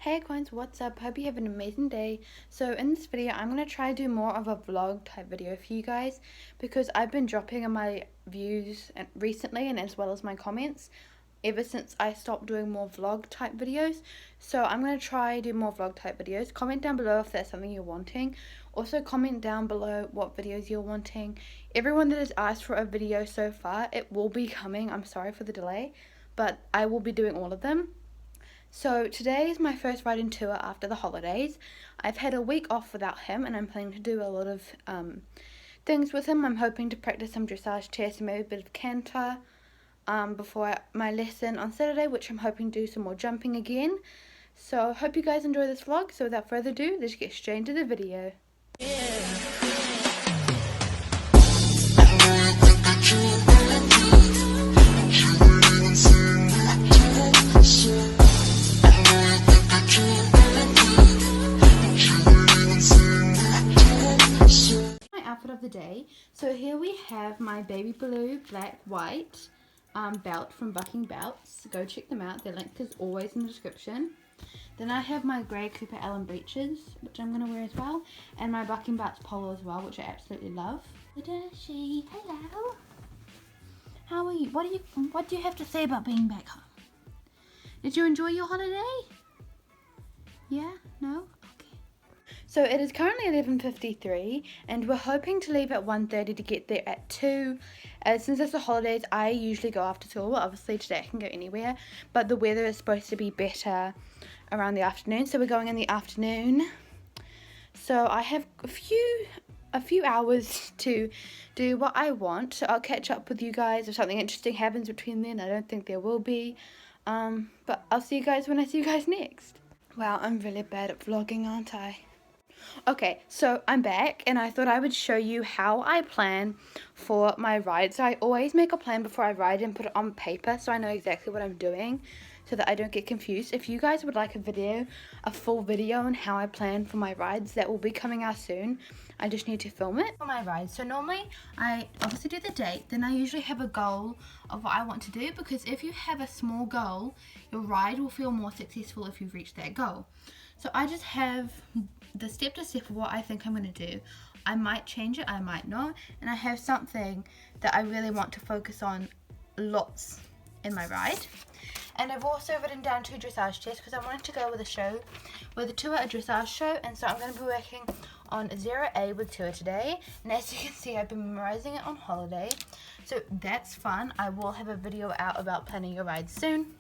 Hey Equines, what's up? Hope you have an amazing day. So in this video, I'm going to try to do more of a vlog type video for you guys because I've been dropping in my views recently and as well as my comments ever since I stopped doing more vlog type videos. So I'm going to try do more vlog type videos. Comment down below if that's something you're wanting. Also comment down below what videos you're wanting. Everyone that has asked for a video so far, it will be coming. I'm sorry for the delay, but I will be doing all of them. So today is my first riding tour after the holidays. I've had a week off without him and I'm planning to do a lot of things with him. I'm hoping to practice some dressage tests and maybe a bit of canter before my lesson on Saturday, which I'm hoping to do some more jumping again. So hope you guys enjoy this vlog. So without further ado, let's get straight into the video. Outfit of the day. So here we have my baby blue, black, white belt from Bucking Belts. Go check them out. Their link is always in the description. Then I have my grey Cooper Allen breeches, which I'm going to wear as well. And my Bucking Belts polo as well, which I absolutely love. She, hello. How are you? What do you have to say about being back home? Did you enjoy your holiday? Yeah? No? So it is currently 11:53 and we're hoping to leave at 1:30 to get there at 2. Since it's the holidays, I usually go after school. Obviously today I can go anywhere, but the weather is supposed to be better around the afternoon, so we're going in the afternoon. So I have a few hours to do what I want. So I'll catch up with you guys if something interesting happens between then. I don't think there will be. But I'll see you guys when I see you guys next. Wow, I'm really bad at vlogging, aren't I? Okay, so I'm back and I thought I would show you how I plan for my ride. So I always make a plan before I ride and put it on paper so I know exactly what I'm doing so that I don't get confused. If you guys would like a full video on how I plan for my rides, that will be coming out soon. I just need to film it for my ride. So normally I obviously do the date, then I usually have a goal of what I want to do, because if you have a small goal, your ride will feel more successful if you've reached that goal. So I just have the step-to-step of what I think I'm going to do. I might change it, I might not, and I have something that I really want to focus on lots in my ride. And I've also written down 2 dressage tests because I wanted to go with a tour, a dressage show, and so I'm going to be working on 0A with tour today. And as you can see, I've been memorizing it on holiday, so that's fun. I will have a video out about planning your ride soon.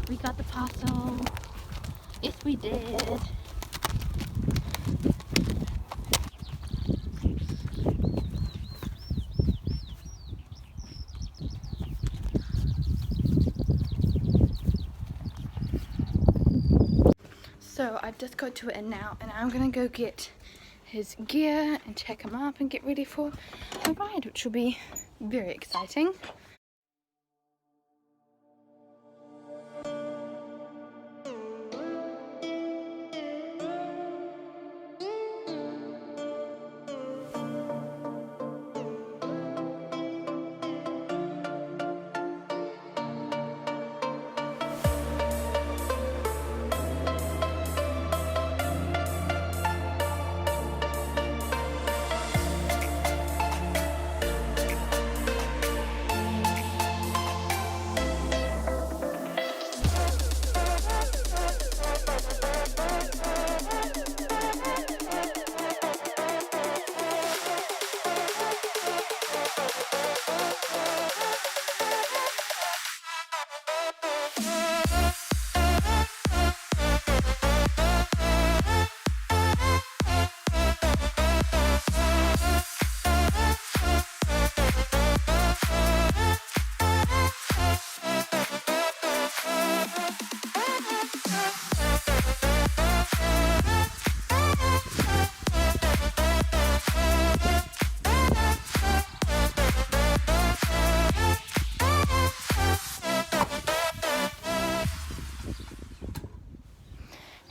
We got the parcel. Yes, we did. So I've just got to it now, and I'm gonna go get his gear and check him up and get ready for a ride, which will be very exciting.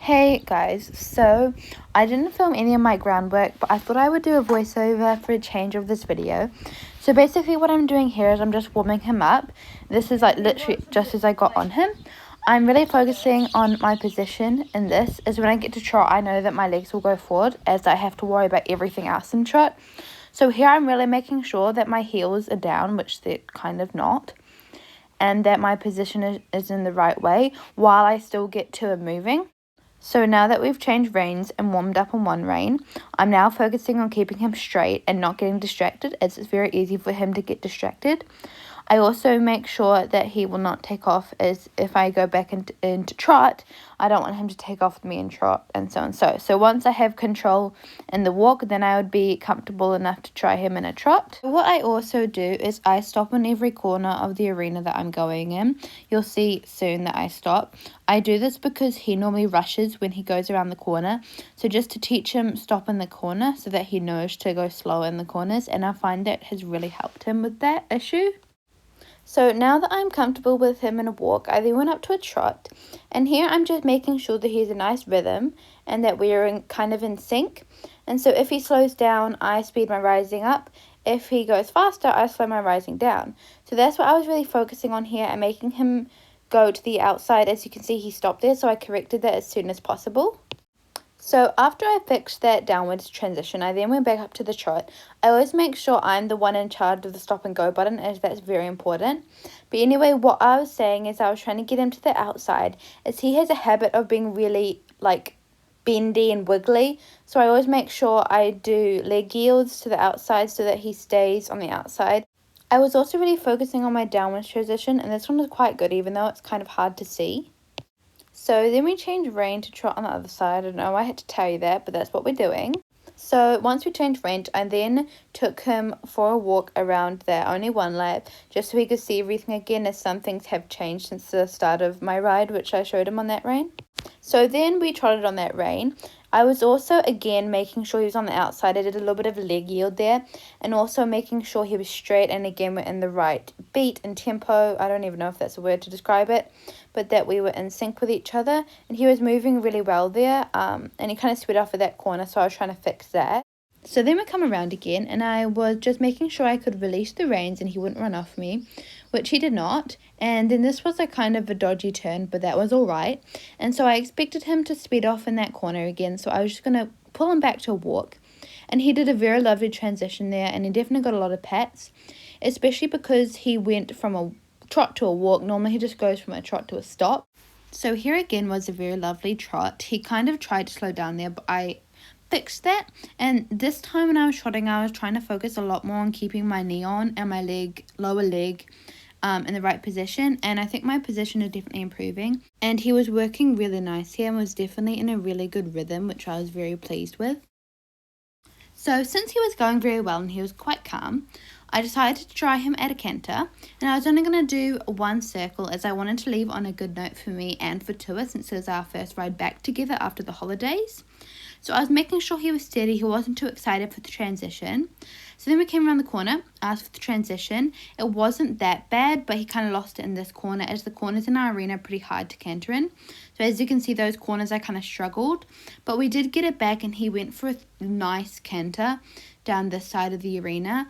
Hey guys, so I didn't film any of my groundwork, but I thought I would do a voiceover for a change of this video. So basically what I'm doing here is I'm just warming him up. This is like literally just as I got on him. I'm really focusing on my position in this, as when I get to trot I know that my legs will go forward as I have to worry about everything else in trot. So here I'm really making sure that my heels are down, which they're kind of not, and that my position is in the right way while I still get to a moving. So now that we've changed reins and warmed up on one rein, I'm now focusing on keeping him straight and not getting distracted, as it's very easy for him to get distracted. I also make sure that he will not take off, as if I go back into trot, I don't want him to take off with me in trot, and so on. So once I have control in the walk, then I would be comfortable enough to try him in a trot. What I also do is I stop in every corner of the arena that I'm going in. You'll see soon that I stop. I do this because he normally rushes when he goes around the corner. So just to teach him stop in the corner so that he knows to go slow in the corners. And I find that has really helped him with that issue. So now that I'm comfortable with him in a walk, I then went up to a trot. And here I'm just making sure that he has a nice rhythm and that we are kind of in sync. And so if he slows down, I speed my rising up. If he goes faster, I slow my rising down. So that's what I was really focusing on here and making him go to the outside. As you can see, he stopped there, so I corrected that as soon as possible. So after I fixed that downwards transition, I then went back up to the trot. I always make sure I'm the one in charge of the stop and go button, as that's very important. But anyway, what I was saying is I was trying to get him to the outside, as he has a habit of being really like bendy and wiggly. So I always make sure I do leg yields to the outside so that he stays on the outside. I was also really focusing on my downwards transition, and this one was quite good, even though it's kind of hard to see. So then we changed rein to trot on the other side. I don't know I had to tell you that, but that's what we're doing. So once we changed rein, I then took him for a walk around there, only one lap, just so he could see everything again, as some things have changed since the start of my ride, which I showed him on that rein. So then we trotted on that rein. I was also, again, making sure he was on the outside. I did a little bit of a leg yield there, and also making sure he was straight, and again, we're in the right beat and tempo. I don't even know if that's a word to describe it, but that we were in sync with each other, and he was moving really well there, and he kind of sped off at that corner, so I was trying to fix that. So then we come around again, and I was just making sure I could release the reins and he wouldn't run off me, which he did not. And then this was a kind of a dodgy turn, but that was all right. And so I expected him to speed off in that corner again, so I was just going to pull him back to a walk. And he did a very lovely transition there, and he definitely got a lot of pats, especially because he went from a trot to a walk. Normally he just goes from a trot to a stop. So here again was a very lovely trot. He kind of tried to slow down there, but I fixed that. And this time when I was trotting, I was trying to focus a lot more on keeping my knee on and my lower leg in the right position, and I think my position is definitely improving. And he was working really nice here and was definitely in a really good rhythm, which I was very pleased with. So since he was going very well and he was quite calm, I decided to try him at a canter, and I was only going to do one circle, as I wanted to leave on a good note for me and for Tua, since it was our first ride back together after the holidays. So I was making sure he was steady, he wasn't too excited for the transition. So then we came around the corner, asked for the transition. It wasn't that bad, but he kind of lost it in this corner, as the corners in our arena are pretty hard to canter in. So as you can see, those corners I kind of struggled, but we did get it back, and he went for a nice canter down this side of the arena.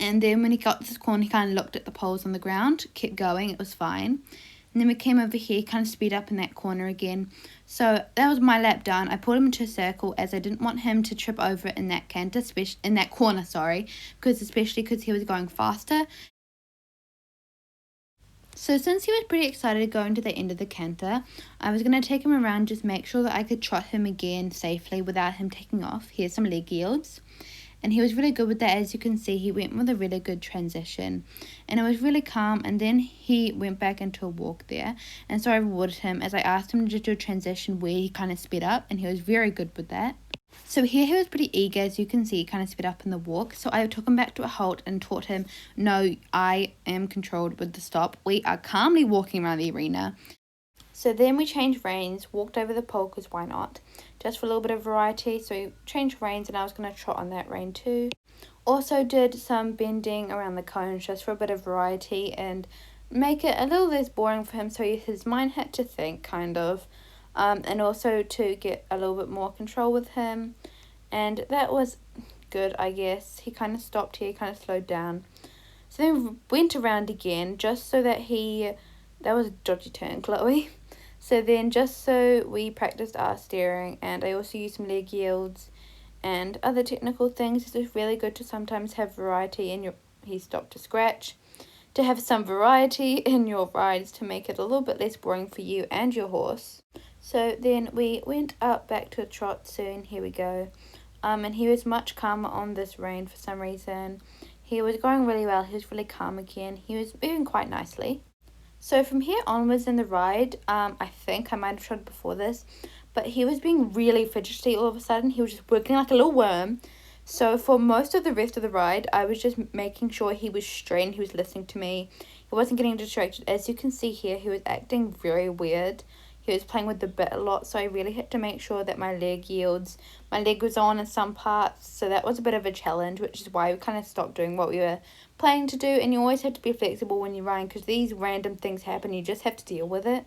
And then when he got to this corner, he kind of looked at the poles on the ground, kept going, it was fine. And then we came over here, kind of speed up in that corner again. So that was my lap done. I pulled him into a circle, as I didn't want him to trip over in that canter, in that corner, especially because he was going faster. So since he was pretty excited going to the end of the canter, I was going to take him around, just make sure that I could trot him again safely without him taking off. Here's some leg yields. And he was really good with that. As you can see, he went with a really good transition. And it was really calm. And then he went back into a walk there. And so I rewarded him, as I asked him to do a transition where he kind of sped up. And he was very good with that. So here he was pretty eager. As you can see, he kind of sped up in the walk. So I took him back to a halt and taught him, no, I am controlled with the stop. We are calmly walking around the arena. So then we changed reins, walked over the pole, because why not? Just for a little bit of variety. So we changed reins, and I was going to trot on that rein too. Also did some bending around the cones, just for a bit of variety and make it a little less boring for him, so his mind had to think, kind of. and also to get a little bit more control with him, and that was good, I guess. He kind of stopped here, kind of slowed down. So then we went around again just so that that was a dodgy turn, Chloe. So then just so we practiced our steering, and I also used some leg yields and other technical things. It's just really good to sometimes have variety in your, he stopped to scratch, to have some variety in your rides to make it a little bit less boring for you and your horse. So then we went up back to a trot soon, here we go. And he was much calmer on this rein for some reason. He was going really well, he was really calm again, he was moving quite nicely. So from here onwards in the ride, I think I might have trotted before this, but he was being really fidgety all of a sudden. He was just working like a little worm. So for most of the rest of the ride, I was just making sure he was straight and he was listening to me. He wasn't getting distracted. As you can see here, he was acting very weird. He was playing with the bit a lot, so I really had to make sure that my leg yields. My leg was on in some parts, so that was a bit of a challenge, which is why we kind of stopped doing what we were planning to do. And you always have to be flexible when you're riding, because these random things happen. You just have to deal with it.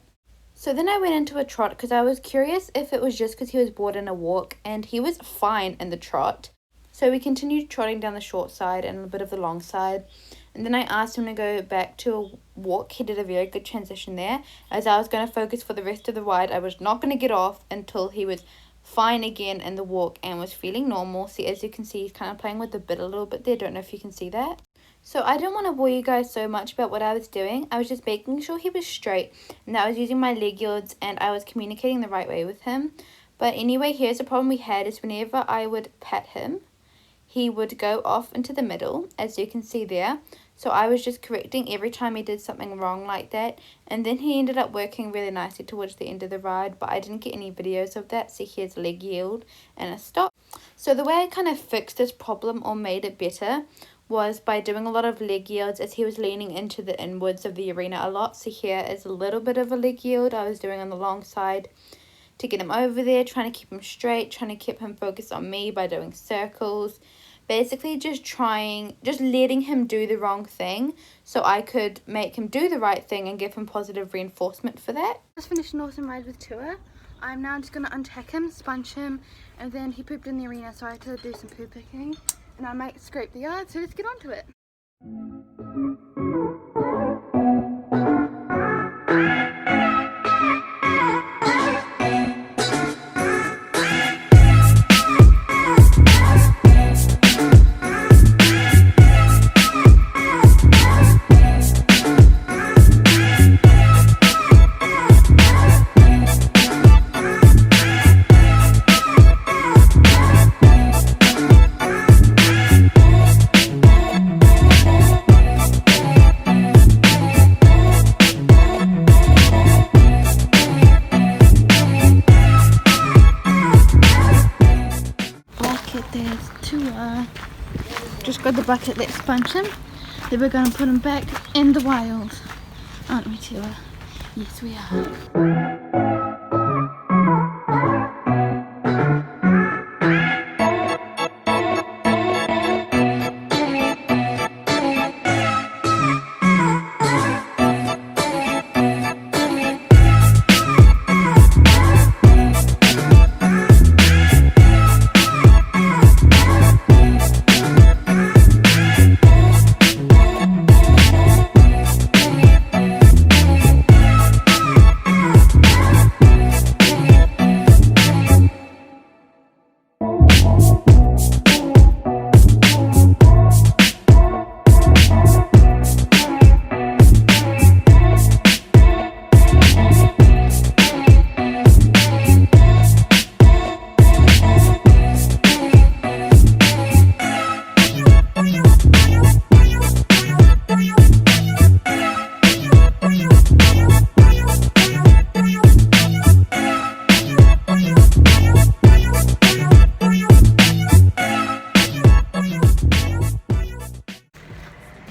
So then I went into a trot because I was curious if it was just because he was bored in a walk, and he was fine in the trot. So we continued trotting down the short side and a bit of the long side. And then I asked him to go back to a walk. He did a very good transition there. As I was going to focus for the rest of the ride, I was not going to get off until he was fine again in the walk and was feeling normal. See, as you can see, he's kind of playing with the bit a little bit there. Don't know if you can see that. So I didn't want to bore you guys so much about what I was doing. I was just making sure he was straight, and I was using my leg yields, and I was communicating the right way with him. But anyway, here's the problem we had, is whenever I would pat him, he would go off into the middle, as you can see there. So I was just correcting every time he did something wrong like that. And then he ended up working really nicely towards the end of the ride, but I didn't get any videos of that. So here's a leg yield and a stop. So the way I kind of fixed this problem or made it better was by doing a lot of leg yields as he was leaning into the inwards of the arena a lot. So here is a little bit of a leg yield I was doing on the long side to get him over there, trying to keep him straight, trying to keep him focused on me by doing circles. Basically just letting him do the wrong thing so I could make him do the right thing and give him positive reinforcement for that. Just finished an awesome ride with Tua. I'm now just going to untack him, sponge him, and then he pooped in the arena, so I had to do some poo picking. And I might scrape the yard, so let's get on to it. There's Tua. Just got the bucket, let's sponge him. Then we're going to put him back in the wild. Aren't we, Tua? Yes, we are.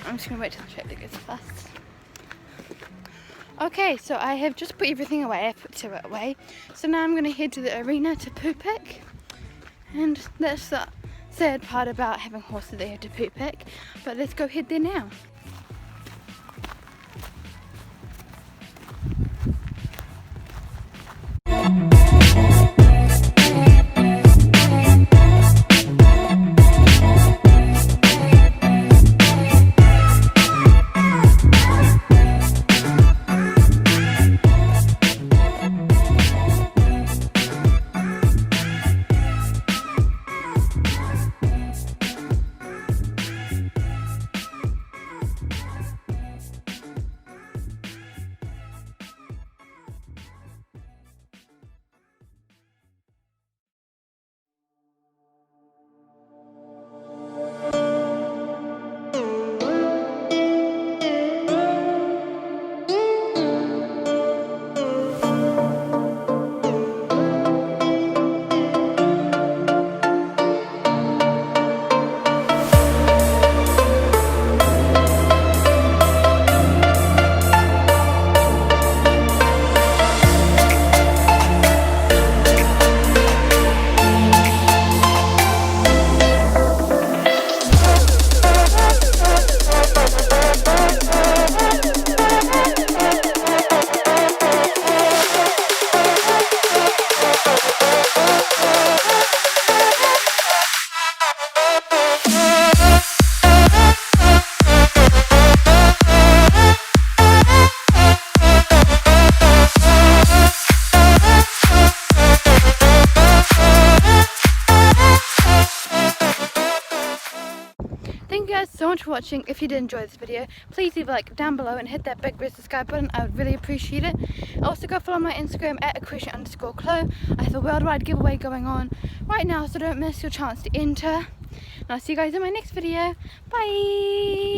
I'm just gonna wait till the tractor goes fast. Okay, so I have just put everything away. I put Tua away. So now I'm gonna head to the arena to poo pick. And that's the sad part about having horses, they have to poo pick. But let's go head there now. much for watching. If you did enjoy this video, please leave a like down below and hit that big red subscribe button. I would really appreciate it. Also go follow my Instagram at equestrian_Chlo. I have a worldwide giveaway going on right now, so don't miss your chance to enter. And I'll see you guys in my next video. Bye!